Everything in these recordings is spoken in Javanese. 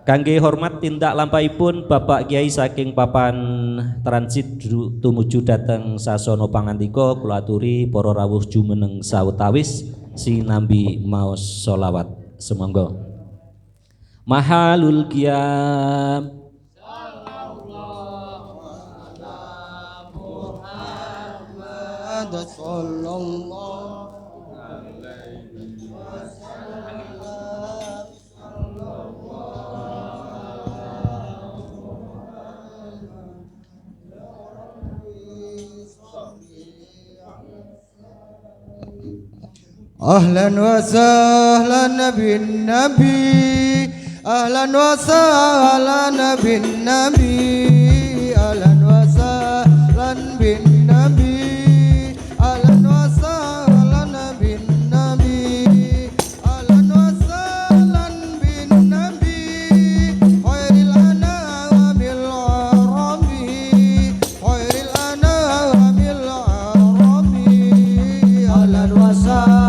Kangge hormat tindak lampahipun Bapak Kiai saking papan transit tumuju dhateng sasana pangandika kula aturi para rawuh jumeneng sawetawis sinambi maos sholawat sumangga. Mahalul qiyam sallallahu ala Muhammad sallallahu Ahlan wa sahlan bin nabi, ahlan wa sahlan bin nabi, ahlan wa sahlan bin nabi, ahlan wa sahlan bin nabi, ahlan wa sahlan bin nabi, khairil anamil arabi, khairil anamil arabi, ahlan wa sahlan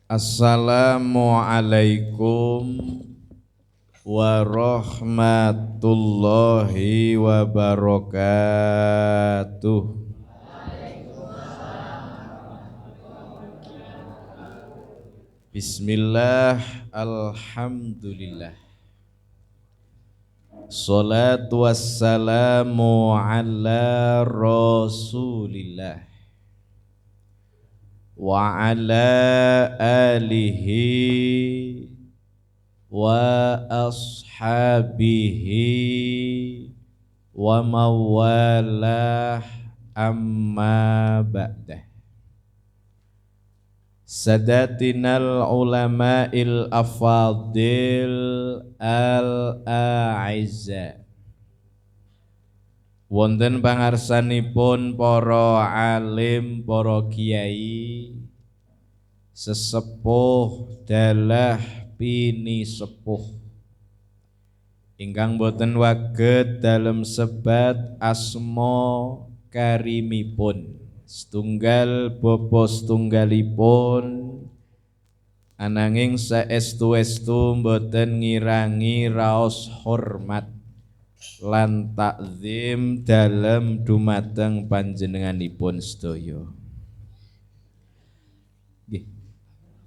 Assalamualaikum warahmatullahi wabarakatuh. Bismillah, alhamdulillah. Salatu wassalamu ala rasulillah wa ala alihi wa ashabihi wa mawalah amma ba'dah. Sadatinal ulama'il afadil al-a'izza, wonten pangarsanipun para alim, para kiai, sesepuh dalah pini sepuh ingkang boten waget dalem sebat asma karimipun, setunggal bapa setunggalipun, ananging saestu-estu boten ngirangi raos hormat lan takzim dalem dumateng panjenenganipun sedaya. Nggih.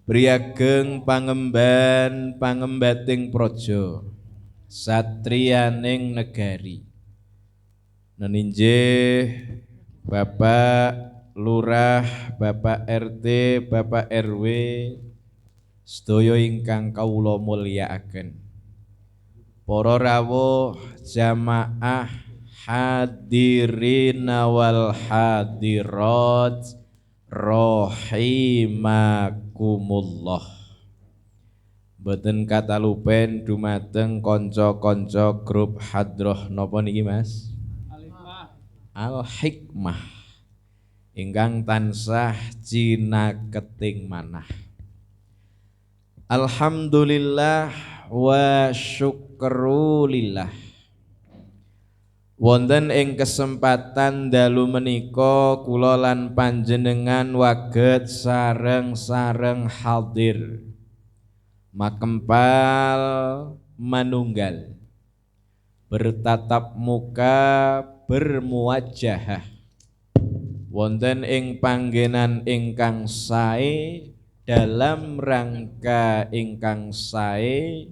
Priyageng pangemban pangembating praja, satriyaning negari. Neninjih Bapak Lurah, Bapak RT, Bapak RW, sedaya ingkang kawula mulyakaken. Para rawuh jamaah hadirin wal hadirat rahimakumullah. Boten katalupen dumateng kanca-kanca grup hadroh napa niki Mas? Al-Hikmah ingkang tansah cinaketing manah. Alhamdulillah wa syukrulillah. Wonten ing kesempatan dalu menika kula lan panjenengan waget sareng-sareng hadir makempal manunggal bertatap muka bermuwajahah wonten ing panggenan ingkang sae dalam rangka ingkang sae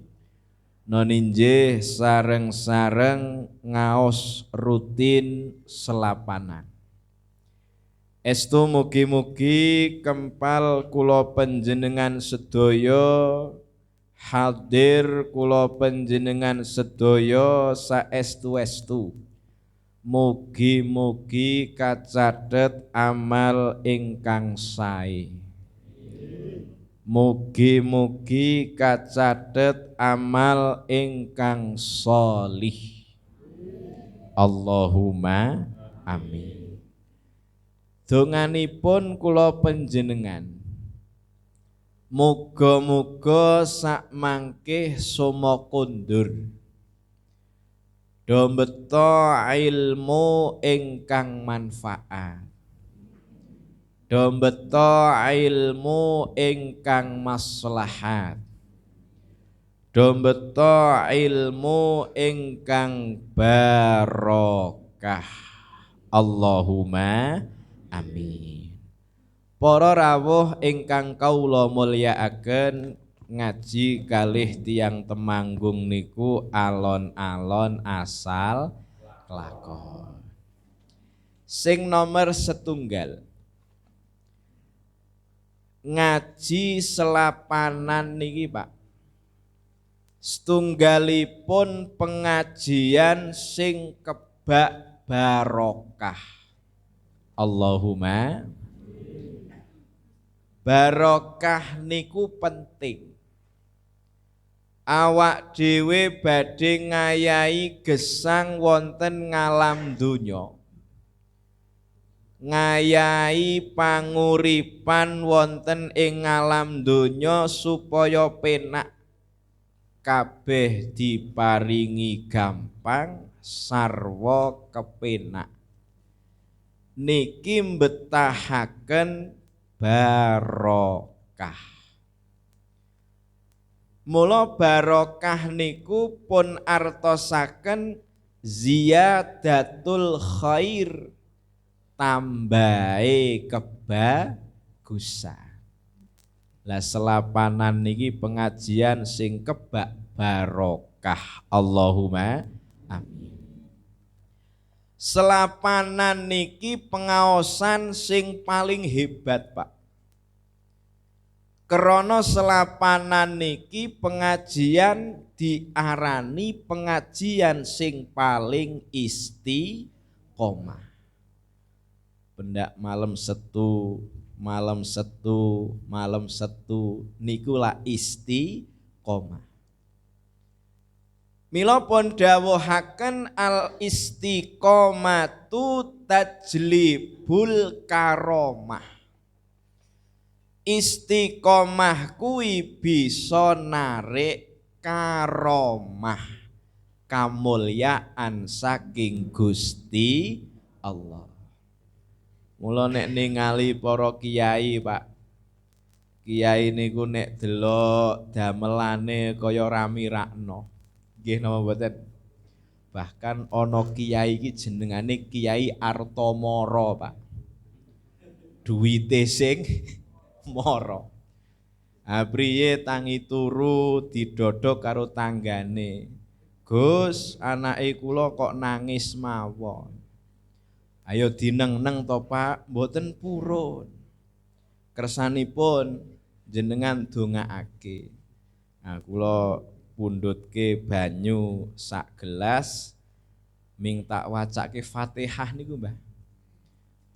noninjih sareng-sareng ngaos rutin selapanan. Estu mugi-mugi kempal kula panjenengan sedaya hadir kula panjenengan sedaya saestu-estu. Mugi-mugi kacathet amal ingkang sae. Mugi-mugi kacathet amal ingkang sholih. Allahumma amin. Donganipun kula panjenengan muga-muga sak mangke soma kondur do mbeta ilmu ingkang manfaat. Do mbeta ilmu ingkang maslahat. Do mbeta ilmu ingkang barokah. Allahumma amin. Para rawuh ingkang kawula mulyakaken, ngaji kalih tiyang Temanggung niku alon-alon asal lakon. Sing nomor setunggal ngaji selapanan niki Pak, setunggalipun pengajian sing kebak barokah. Allahumma barokah niku penting. Awak dhewe badhe ngayahi gesang wonten ngalam donya, ngayahi panguripan wonten ing alam donya supaya penak kabeh diparingi gampang sarwa kepenak. Niki mbetahaken barokah. Mula barokah niku pun artosaken ziyadatul khair, tambahe kebagusan. Lah selapanan niki pengajian sing kebak barokah. Allahumma amin. Selapanan niki pengaosan sing paling hebat Pak. Krana selapanan niki pengajian diarani pengajian sing paling istiqomah. Pendak malam setu niku la istiqomah. Mila pun dawuhaken al istiqomatu tajlibul karomah. Istiqomah kuwi bisa narik karomah, kamulyaan saking Gusti Allah. Mula nek ningali para kiai Pak, kiai niku nek delok damelane kaya ramirakno. Nggih napa mboten? Bahkan ana kiai iki jenengane Kiai Artomoro Pak. Duwite sing moro. Apriye tangi turu didodok karo tanggane. Gus, anake kula kok nangis mawon. Ayo dineng-neng to Pak, mboten purun. Kersanipun jenengan dongaake. Nah, kula pundhutke banyu sak gelas ming tak wacake Fatihah niku Mbah.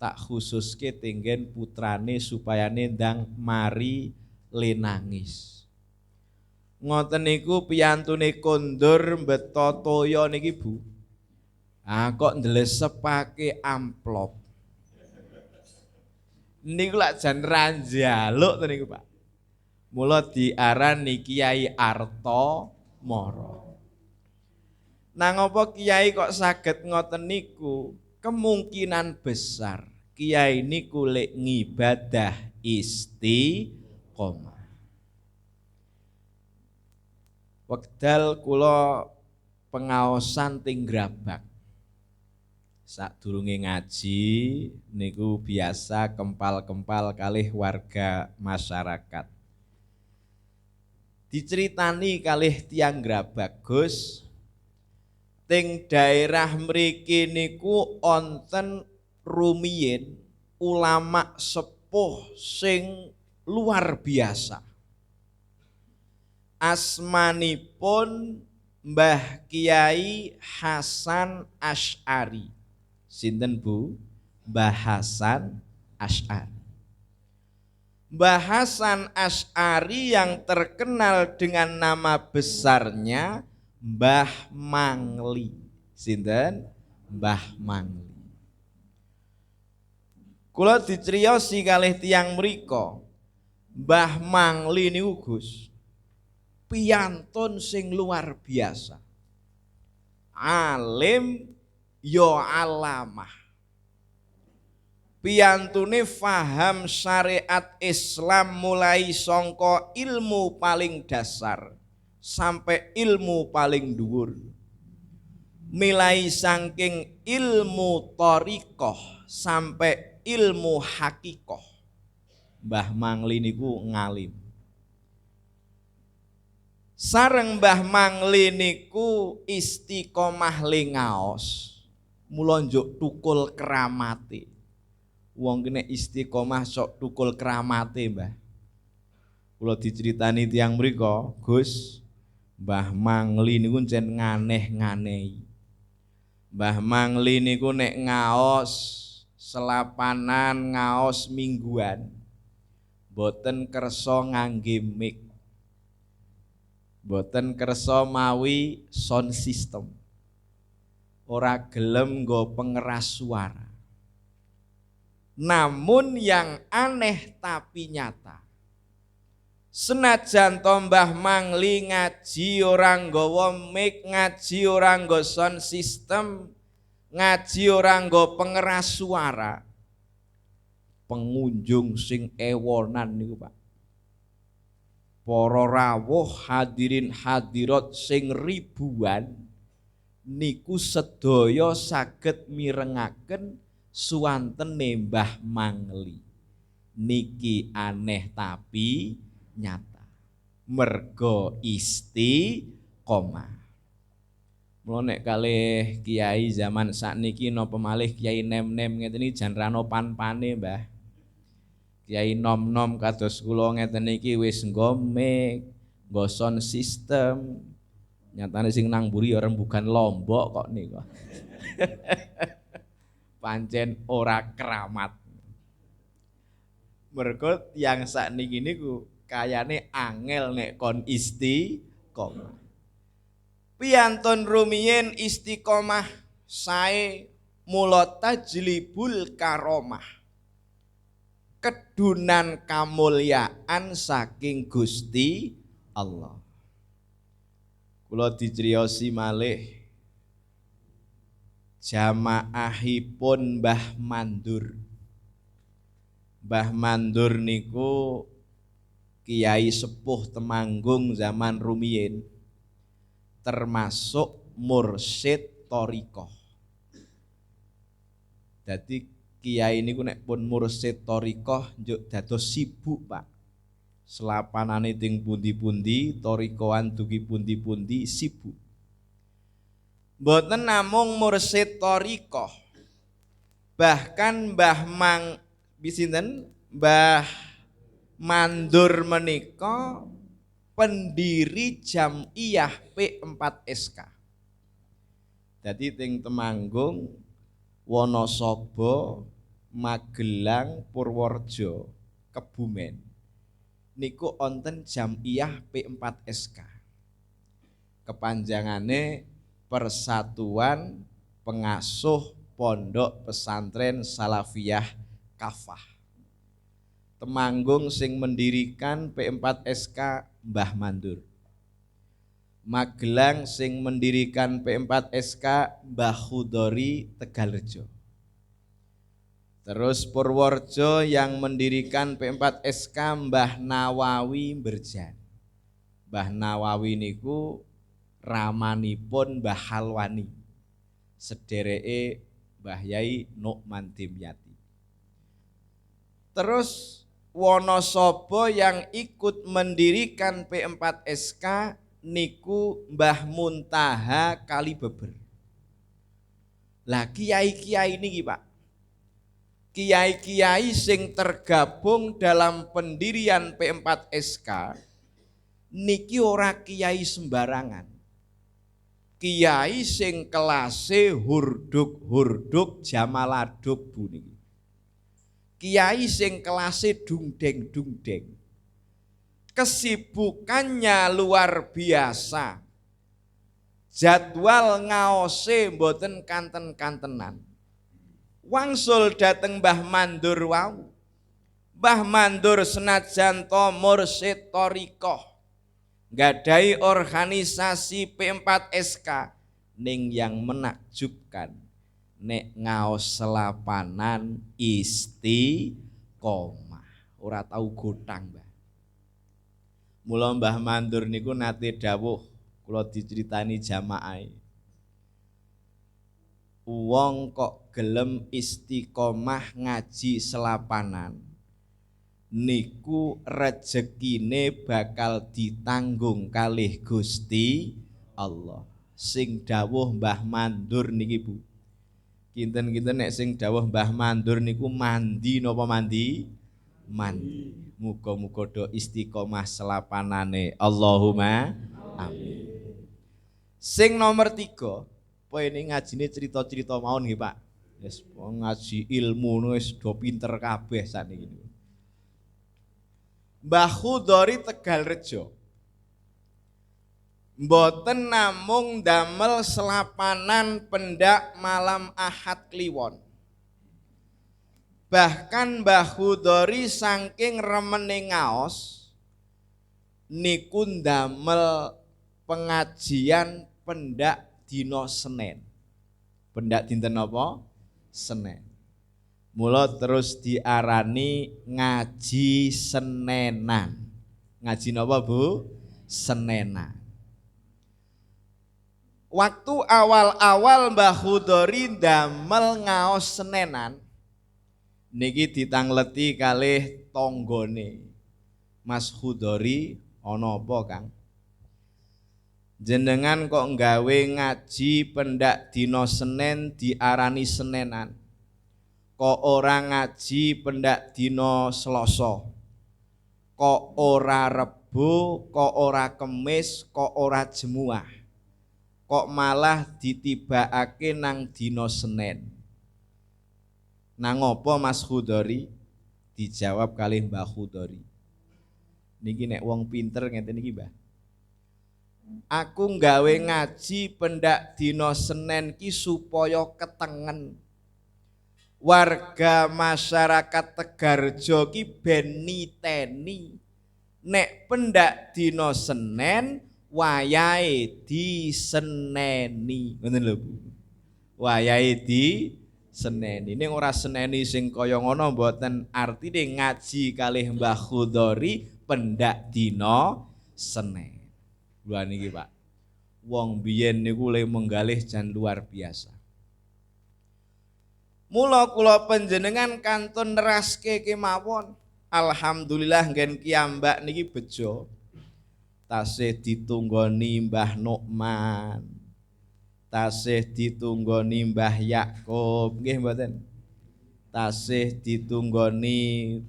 Tak khususke tenggen putrane supayane ndang mari lenangis. Ngoten niku piyantune kondur mbeta toya niki Bu. Ah kok ndelesepake amplop. Niku lak jan ra njaluk to niku Pak. Mula diarani Kiai Arta Mara. Nang apa kiai kok saged ngoten niku? Kemungkinan besar kiai niku lek ngibadah istiqomah. Wekdal kula pengaosan ting Grabak. Sadurunge ngaji niku biasa kempal-kempal kalih warga masyarakat. Diceritani kalih tiang Grabak, Gus, ting daerah mriki niku onten rumiyin ulama sepuh sing luar biasa. Asmanipun Mbah Kiai Hasan Asy'ari. Sinten Bu? Mbah Hasan Asy'ari. Mbah Hasan Asy'ari yang terkenal dengan nama besarnya Mbah Mangli. Sinten? Mbah Mangli. Kula dicriyosi kalih tiyang mrika, Mbah Mangli niku Gus piyantun sing luar biasa. Alim yo alamah. Piyantune faham syariat Islam mulai sangka ilmu paling dasar sampai ilmu paling dhuwur. Milai saking ilmu thariqah sampai ilmu hakikoh. Mbah Mangli niku ngalim. Sareng Mbah Mangli niku istiqomah lingaos. Mula njuk tukul keramate. Wong kene istiqomah sok tukul keramate, Mbah. Kula diceritani tiyang mriko, Gus, Mbah Mangli niku ncen nganeh-nganehi. Mbah Mangli niku nek ngaos selapanan, ngaos mingguan, boten kersa ngangge mic. Boten kersa mawi sound system. Ora gelem nggo pengeras suara. Namun yang aneh tapi nyata, senajan to Mbah Mangli ngaji ora nggawa mic, ngaji ora nggo sound system, ngaji ora nggo pengeras suara, pengunjung sing ewonan niku Pak, para rawuh hadirin hadirat sing ribuan niku sedaya saged mirengaken suwantene Mbah Mangli. Niki aneh tapi nyata. Mergo istiqomah. Mula nek kalih kiai zaman sakniki napa malih kiai nem-nem ngeten iki jan rano pan-pane, Mbah. Kiai nom-nom kados kula ngeten iki wis nggo mic, nggo sound system. Nyatane sing nang mburi ya rembugan Lombok kok niku. Pancen ora keramat. Mergo tiyang sakniki niku kayane angel nek kon istiqomah. Piyantun rumiyin istiqomah sae mula tajlibul karomah. Kedunan kamulyaan saking Gusti Allah. Kula dicriyosi malih jamaahipun Mbah Mandur. Mbah Mandur niku kiai sepuh Temanggung zaman rumiyin, termasuk mursyid thariqah. Dadi kiai niku nek pun mursyid thariqah njuk dados sibuk, Pak. Selapanane ting pundi-pundi, thariqahan dugi pundi-pundi sibuk. Mboten namung mursyid thariqah. Bahkan Mbah Mandur menika pendiri Jam'iyah P4SK. Dadi ting Temanggung, Wonosobo, Magelang, Purworejo, Kebumen niku onten Jam'iyah P4SK. Kepanjangane Persatuan Pengasuh Pondok Pesantren Salafiyah Kafah. Temanggung sing mendirikan P4 SK Mbah Mandur. Magelang sing mendirikan P4 SK Mbah Khudori Tegalrejo. Terus Purworejo yang mendirikan P4 SK Mbah Nawawi Berjan. Mbah Nawawi niku ramanipun Mbah Halwani, sedereke Mbah Yai Nukman Dimyati. Terus Wonosobo yang ikut mendirikan P4 SK niku Mbah Muntaha Kalibeber. Lah kiai-kiai niki Pak, kiai-kiai sing tergabung dalam pendirian P4 SK niki ora kiai sembarangan. Kiai sing kelase hurduk-hurduk jamaladuk buniki. Kiai sing kelase dungdeng-dungdeng. Kesibukannya luar biasa. Jadwal ngaose mboten kanten-kantenan. Wangsul dateng Mbah Mandur wau. Mbah Mandur senajan to mursyid thariqah, nggadahi organisasi P4 SK ning yang menakjubkan nek ngaos selapanan istiqomah, ora tau gotang, Mbah. Mula Mbah Mandur niku nate dawuh, kula diceritani jamaah. Wong kok gelem istiqomah ngaji selapanan niku rejekine bakal ditanggung kalih Gusti Allah. Sing dawuh Mbah Mandur niki Bu. Kinten-kinten nek sing dawuh Mbah Mandur niku mandi napa mandi? Mandi. Muga-muga do istiqomah selapanane. Allahumma amin. Sing nomor 3, poe ini ngajine cerita-cerita mawon nggih Pak. Wis ngaji ilmu wis do pinter kabeh sakniki. Mbah Khudori Tegalrejo mboten namung damel selapanan pendak malam Ahad Kliwon. Bahkan Mbah Khudori saking remene ngaos niku damel pengajian pendak dina Senin. Pendak dinten napa? Senin. Mula terus diarani ngaji Senenan. Ngaji napa Bu? Senenan. Waktu awal-awal Mbah Khudori ndamel ngaos Senenan niki ditangleti kalih tanggane. Mas Khudori ana apa, Kang? Jenengan kok nggawe ngaji pendak dina Senin diarani Senenan? Kok ora ngaji pendak dina Selasa? Kok ora Rebo, kok ora Kemis, kok ora Jemuah? Kok malah ditibakake nang dina Senin? Nang apa Mas Khudori? Dijawab kalih Mbah Khudori. Niki nek wong pinter ngeten iki, Mbah. Aku nggawe ngaji pendak dina Senin ki supaya ketengen. Warga masyarakat Tegalrejo ki ben niteni nek pendak dina Senin wayahe diseneni. Ngoten lho Bu. Wayahe diseneni. Ning ora seneni sing kaya ngono mboten artine ngaji kalih Mbah Khudori pendak dina Senin. Lha niki Pak. Wong biyen niku le menggalih jan luar biasa. Mula kula panjenengan kantun neraske kemawon. Alhamdulillah nggen kiambak niki bejo. Tasih ditunggoni Mbah Nukman, tasih ditunggoni Mbah Yakub, nggih mboten? Tasih ditunggoni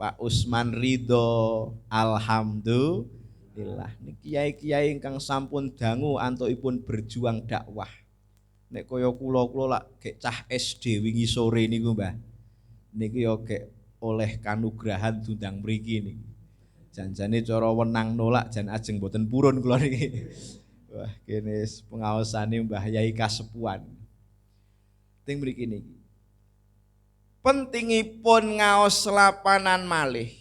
Pak Usman Ridho. Alhamdulillah. Niki kiai-kiai ingkang sampun dangu antukipun berjuang dakwah. Nek kaya kula lak gek cah SD wingi sore niku Mbah. Niki yo gek oleh kanugrahan dundang mriki niki. Janjane cara wenang nolak jan ajeng boten purun kula niki. Wah, kene pengaosane Mbah Yai Kasepuan. Ting mriki niki. Pentingipun ngaos lapanan malih.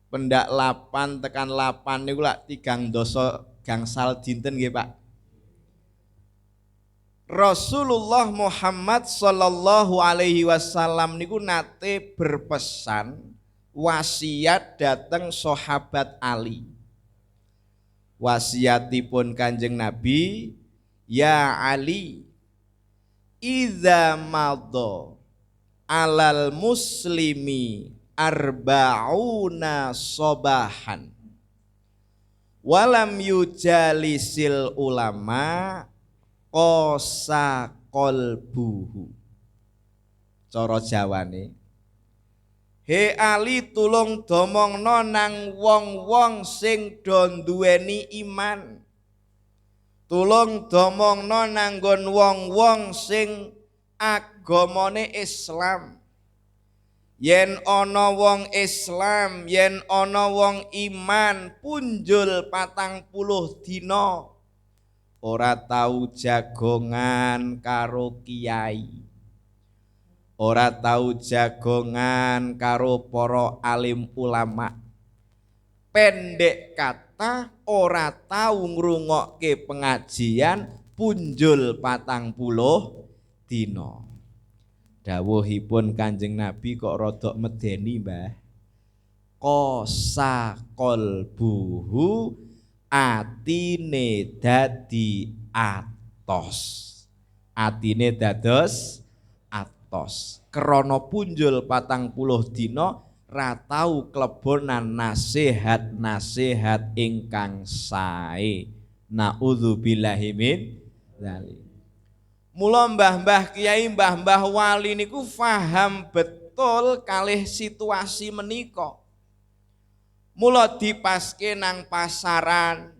Pendak lapan tekan lapan niku lak 3 dasa gangsal dinten nggih Pak. Rasulullah Muhammad sallallahu alaihi wasallam niku nate berpesan wasiat dateng sahabat Ali. Wasiatipun Kanjeng Nabi, ya Ali, idza madha alal muslimi arba'una sobahan walam yujalisil ulama qasa qalbuhu. Cara Jawane, he Ali tulung domongno nang wong-wong sing do nduweni iman. Tulung domongno nanggon wong-wong sing agamane Islam. Yen ana wong Islam, yen ana wong iman punjul 40 dina ora tau jagongan karo kiai, ora tau jagongan karo para alim ulama. Pendek kata ora tau ngrungokke pengajian punjul 40 dina. Dawuhipun Kanjeng Nabi kok rodok medeni, Mbah. Qasa qalbuhu, atine dadi atos. Atine dados atos. Krana punjul 40 dina ra tau klebonan nasihat-nasihat ingkang sae. Naudzubillahi min dzalik. Mula mbah-mbah kiai, mbah-mbah wali niku faham betul kalih situasi menika. Mula dipaske nang pasaran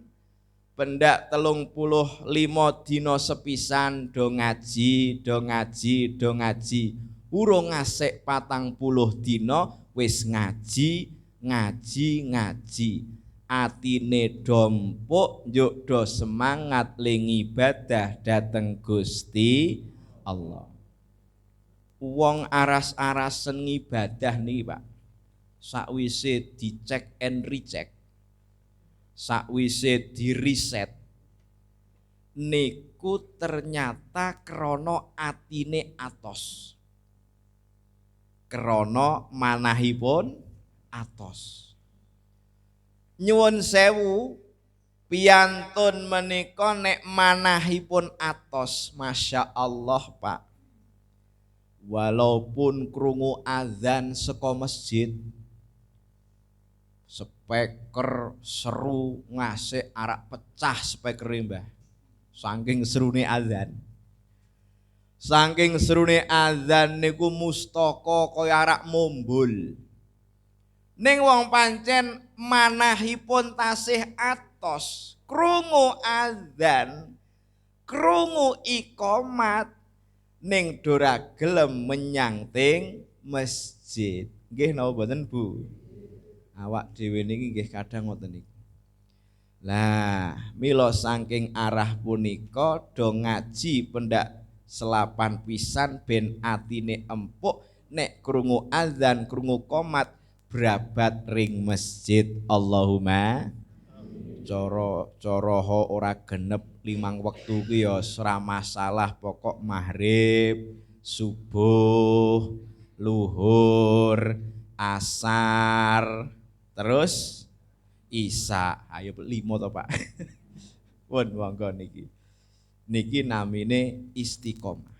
pendak 35 dina sepisan do ngaji. Urung ngasik 40 dina wis ngaji. Atine dompuk njuk do semangat ling ibadah dateng Gusti Allah. Wong aras-arasen ibadah niki Pak, sakwise dicek and recheck, sakwise di riset niku ternyata krana atine atos, krana manahipun atos. Nyuwun sewu, piyantun menika nek manahipun atos, masya Allah Pak. Walaupun krungu azan saka masjid, speaker seru ngasih arak pecah speakere Mbah. Saking serune azan. Saking serune azan niku mustaka kaya arak mumbul. Ning wong pancen manahipun tasih atos, krungu azan, krungu iqomat, ning dora gelem menyang ting masjid. Nggih napa mboten Bu? Awak dhewe niki nggih kadang ngoten niku. Lah, mila saking arah punika do ngaji pendak selapan pisan ben atine empuk nek krungu azan, krungu qomat brabat ring masjid. Allahumma cara ora genep 5 wektu ki ya ora masalah, pokok maghrib, subuh, luhur, asar, terus isya. Ayo 5 to Pak. Pun monggo niki. Niki namine istiqomah.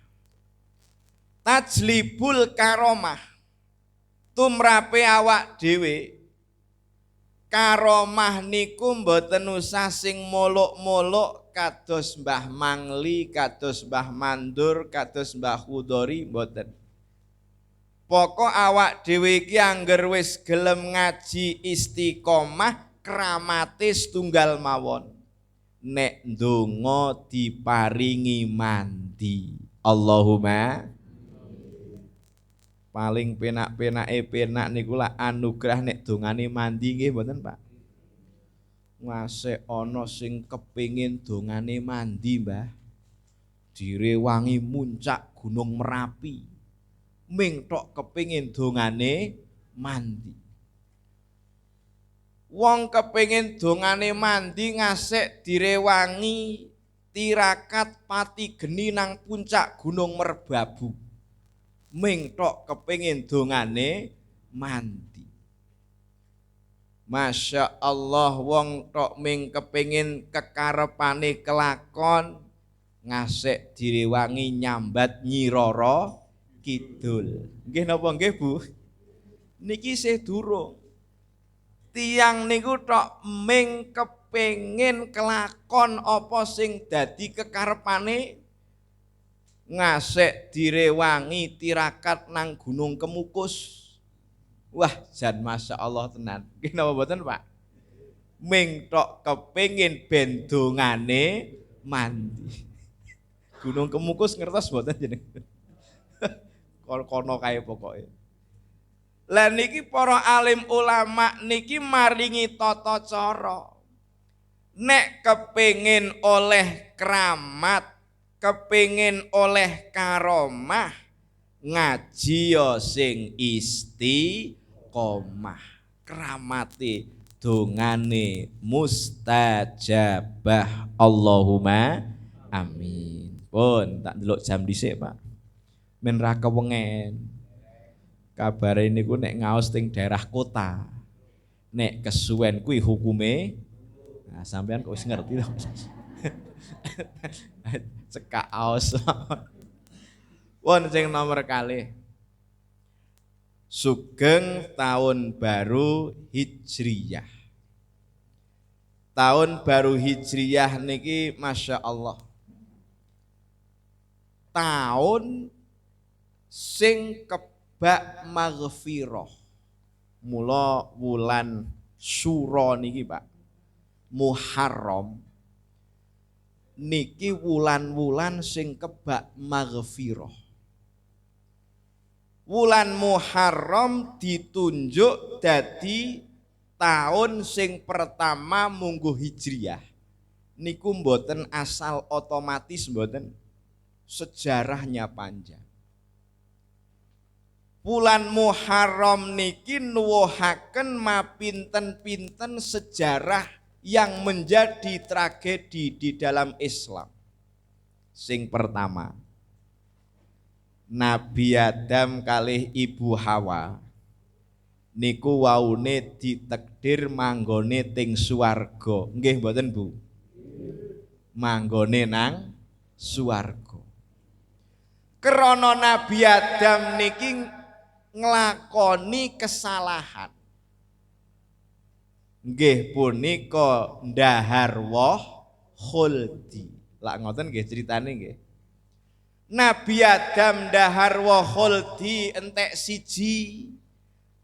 Tajlibul karomah. Tumrape awak dhewe karomah niku mboten usah sing molok-molok kados Mbah Mangli, kados Mbah Mandur, kados Mbah Khudori, mboten. Pokok awak dhewe iki angger wis gelem ngaji istiqomah, kramate setunggal mawon. Nek ndonga diparingi mandi. Allahumma. Paling penak niku lah anugerah nek dongane mandi nggih mboten Pak. Ngase ana sing kepingin dongane mandi Mbah. Direwangi muncak Gunung Merapi. ming tok kepengin dongane mandi. Wong kepengin dongane mandi ngasek direwangi tirakat pati geni nang puncak Gunung Merbabu. Ming tok kepengin dongane mandi. Masya Allah wong tok ming kepengin kekarepane kelakon ngasek direwangi nyambat Nyi Roro Kidul. Nggih napa nggih Bu? Niki isih durung. Tiang niku tok ming kepengin kelakon apa sing dadi kekarepane ngasek direwangi tirakat nang Gunung Kemukus. Wah, jan Masya Allah tenan. Nggih napa mboten, Pak? Ming tok kepengin ben dongane mandi. Gunung Kemukus ngertos mboten jenengan? Kono kae pokoke. Lah niki para alim ulama niki maringi tata cara. Nek kepengin oleh kramat, kepengin oleh karomah, ngaji ya sing istiqomah. Kramate dongane mustajabah. Allahumma amin. Pun tak ndelok jam dhisik, Pak. Men ra kewengen. Kabare niku nek ngaos teng daerah kota. Nek kesuwen kuwi hukume. Nah, sampean kok wis ngerti to. Cekak aos. Won sing nomor kalih. Sugeng tahun baru Hijriyah. Tahun baru Hijriyah niki Masya Allah. Tahun sing kebak maghfirah. Mula wulan Syura niki Pak, Muharram niki wulan-wulan sing kebak maghfirah. Wulan Muharram ditunjuk dadi tahun sing pertama mungguh Hijriyah. Niku mboten asal otomatis mboten, sejarahnya panjang. Bulan Muharram niki nuwuhaken mapinten-pinten sejarah yang menjadi tragedi di dalam Islam. Sing pertama, Nabi Adam kalih Ibu Hawa niku waune ditakdir manggone teng swarga. Nggih mboten Bu? Manggone nang swarga. Krana Nabi Adam niki nglakoni kesalahan. Nggih punika ndahar woh khuldi. Lak ngoten nggih critane nggih. Nabi Adam ndahar woh khuldi entek siji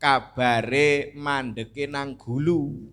kabare mandeke nang gulu.